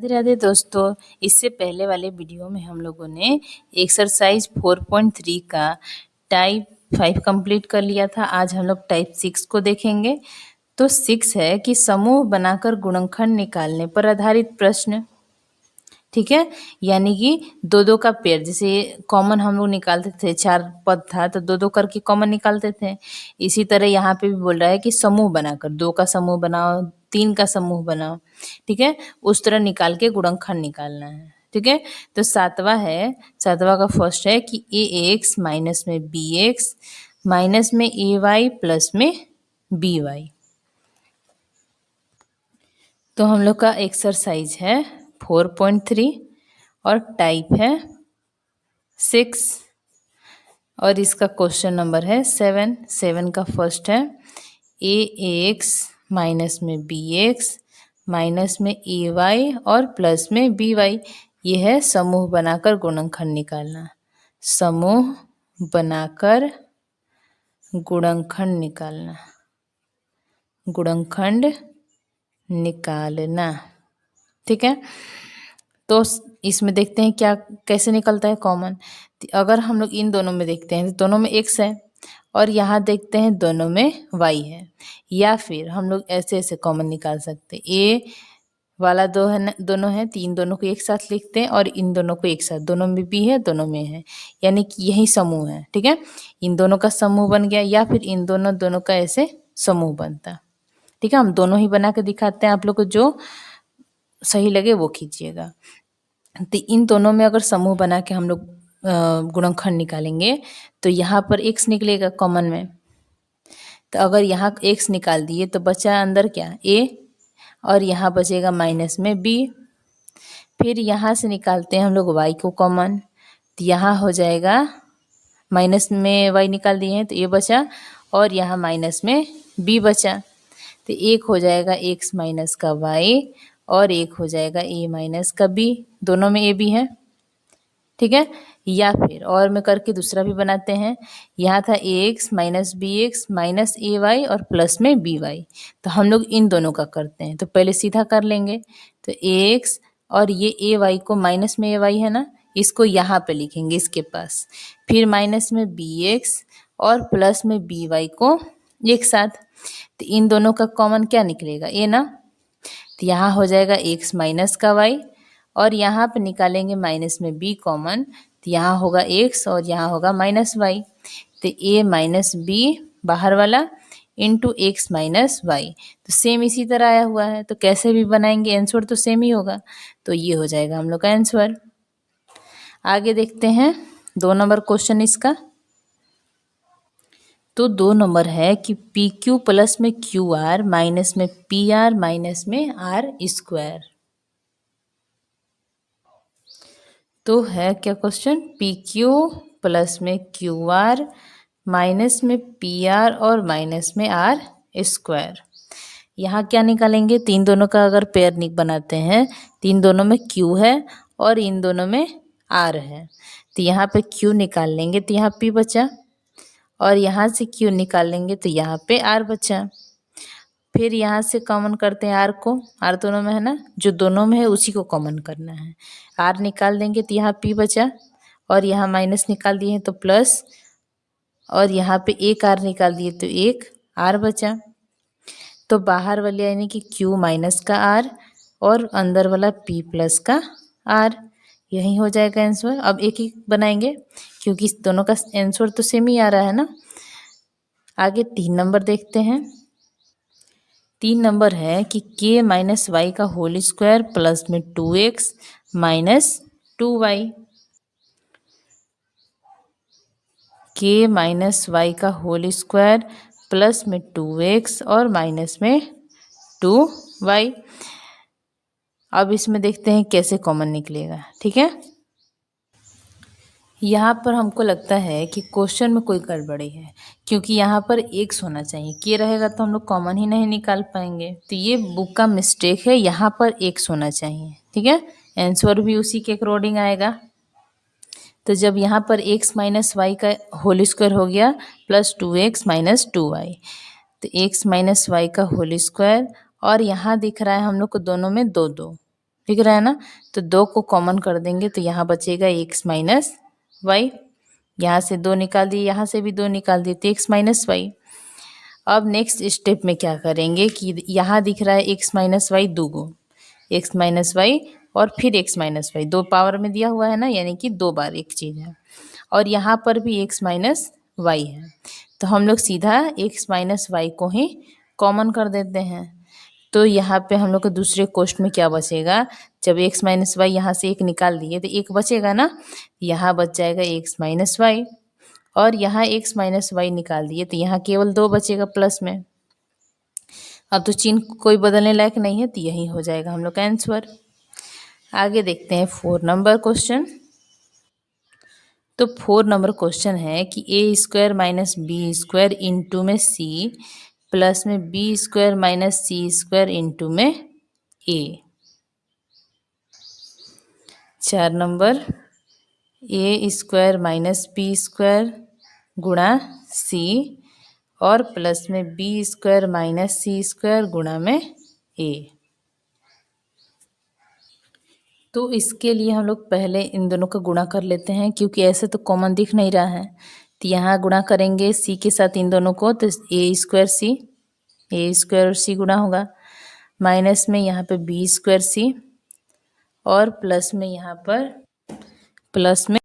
राधे राधे दोस्तों, इससे पहले वाले वीडियो में हम लोगों ने एक्सरसाइज 4.3 का टाइप 5 कंप्लीट कर लिया था। आज हम लोग टाइप 6 को देखेंगे। तो 6 है कि समूह बनाकर गुणनखंड निकालने पर आधारित प्रश्न। ठीक है, यानी कि दो दो का पेयर, जैसे कॉमन हम लोग निकालते थे, 4 पद था तो दो दो करके कॉमन निकालते थे। इसी तरह यहाँ पे भी बोल रहा है कि समूह बनाकर 2 का समूह बनाओ, 3 का समूह बनाओ। ठीक है, उस तरह निकाल के गुणनखंड निकालना है। ठीक है, तो सातवां का फर्स्ट है कि ax माइनस में bx माइनस में ay प्लस में by। तो हम लोग का एक्सरसाइज है 4.3 और टाइप है 6 और इसका क्वेश्चन नंबर है 7 का फर्स्ट है ax माइनस में bx माइनस में ay और प्लस में by। ये है समूह बनाकर गुणनखंड निकालना। समूह बनाकर गुणनखंड निकालना, गुणनखंड निकालना। ठीक है, तो इसमें देखते हैं क्या कैसे निकलता है कॉमन। अगर हम लोग इन दोनों में देखते हैं तो दोनों में x है और यहाँ देखते हैं दोनों में y है, या फिर हम लोग ऐसे ऐसे कॉमन निकाल सकते हैं। a वाला दो है, दोनों है, तो इन दोनों को एक साथ लिखते हैं और इन दोनों को एक साथ, दोनों में b है दोनों में है, यानी कि यही समूह है। ठीक है, इन दोनों का समूह बन गया, या फिर इन दोनों का ऐसे समूह बनता। ठीक है, हम दोनों ही बना के दिखाते हैं, आप लोग को जो सही लगे वो कीजिएगा। तो इन दोनों में अगर समूह बना के हम लोग गुणनखंड निकालेंगे तो यहाँ पर x निकलेगा कॉमन में। तो अगर यहाँ x निकाल दिए तो बचा अंदर क्या a और यहाँ बचेगा माइनस में b। फिर यहाँ से निकालते हैं हम लोग y को कॉमन, तो यहाँ हो जाएगा माइनस में y निकाल दिए हैं तो a बचा और यहाँ माइनस में b बचा। तो एक हो जाएगा x माइनस का y और एक हो जाएगा a माइनस का b, दोनों में a b है। ठीक है, या फिर और में करके दूसरा भी बनाते हैं। यहाँ था ax minus bx minus ay और प्लस में by, तो हम लोग इन दोनों का करते हैं। तो पहले सीधा कर लेंगे, तो ax और ये ay को माइनस में ay है ना, इसको यहाँ पे लिखेंगे इसके पास, फिर माइनस में bx और प्लस में by को एक साथ। तो इन दोनों का कॉमन क्या निकलेगा a ना, तो यहाँ हो जाएगा x माइनस का y और यहाँ पे निकालेंगे माइनस में b कॉमन, तो यहाँ होगा x और यहाँ होगा माइनस y। तो a माइनस b बाहर वाला इंटू x माइनस y, तो सेम इसी तरह आया हुआ है, तो कैसे भी बनाएंगे आंसर तो सेम ही होगा। तो ये हो जाएगा हम लोग का आंसर। आगे देखते हैं 2 नंबर क्वेश्चन इसका। तो 2 नंबर है कि पी क्यू प्लस में क्यू आर माइनस में पी आर माइनस में आर स्क्वायर। तो है क्या क्वेश्चन, पी क्यू प्लस में क्यू आर माइनस में पी आर और माइनस में आर स्क्वायर। यहाँ क्या निकालेंगे, तीन दोनों का अगर पेयर बनाते हैं, तीन दोनों में क्यू है और इन दोनों में आर है, तो यहाँ पे क्यू निकाल लेंगे तो यहाँ पी बचा और यहाँ से क्यू निकाल लेंगे तो यहाँ पे आर बचा। फिर यहाँ से कॉमन करते हैं आर को, आर दोनों में है ना, जो दोनों में है उसी को कॉमन करना है। आर निकाल देंगे तो यहाँ पी बचा और यहाँ माइनस निकाल दिए हैं तो प्लस, और यहाँ पे एक आर निकाल दिए तो एक आर बचा। तो बाहर वाले यानी कि क्यू माइनस का आर और अंदर वाला पी प्लस का आर, यही हो जाएगा आंसर। अब एक एक बनाएंगे क्योंकि दोनों का आंसर तो सेम ही आ रहा है ना। आगे 3 नंबर देखते हैं। 3 नंबर है कि k माइनस वाई का होल स्क्वायर प्लस में 2x minus 2y। k minus y का होल स्क्वायर प्लस में 2x और माइनस में 2y। अब इसमें देखते हैं कैसे कॉमन निकलेगा। ठीक है, यहाँ पर हमको लगता है कि क्वेश्चन में कोई गड़बड़ी है, क्योंकि यहाँ पर x होना चाहिए, k रहेगा तो हम लोग कॉमन ही नहीं निकाल पाएंगे। तो ये बुक का मिस्टेक है, यहाँ पर x होना चाहिए। ठीक है, आंसर भी उसी के अकॉर्डिंग आएगा। तो जब यहाँ पर x माइनस वाई का होल स्क्वायर हो गया प्लस 2x माइनस 2y, तो x माइनस वाई का होल स्क्वायर और यहाँ दिख रहा है हम लोग को दोनों में 2 2। दिख रहा है ना। तो 2 को कॉमन कर देंगे तो यहाँ बचेगा x माइनस वाई। यहाँ से 2 निकाल दिए, यहाँ से भी 2 निकाल दिए तो x माइनस वाई। अब नेक्स्ट स्टेप में क्या करेंगे कि यहाँ दिख रहा है x माइनस वाई 2 गो, x माइनस वाई और फिर x माइनस वाई, 2 पावर में दिया हुआ है ना, यानी कि 2 बार एक चीज़ है। और यहाँ पर भी x माइनस वाई है, तो हम लोग सीधा x माइनस वाई को ही कॉमन कर देते हैं। तो यहाँ पे हम लोग को दूसरे कोष्ठ में क्या बचेगा, जब x माइनस वाई यहाँ से एक निकाल दिए तो एक बचेगा ना, यहाँ बच जाएगा x माइनस वाई। और यहाँ x माइनस वाई निकाल दिए तो यहाँ केवल 2 बचेगा प्लस में। अब तो चिन्ह कोई बदलने लायक नहीं है, तो यही हो जाएगा हम लोग का आंसर। आगे देखते हैं 4 नंबर क्वेश्चन। तो 4 नंबर क्वेश्चन है कि A square minus B square into में सी प्लस में B square minus C square into में A. 4 number A square minus B square गुणा सी और प्लस में B square minus C square गुणा में ए। तो इसके लिए हम लोग पहले इन दोनों का गुणा कर लेते हैं, क्योंकि ऐसे तो कॉमन दिख नहीं रहा है। तो यहाँ गुणा करेंगे सी के साथ इन दोनों को, तो ए स्क्वायर और सी गुणा होगा, माइनस में यहाँ पे बी स्क्वायर सी और प्लस में यहाँ पर प्लस में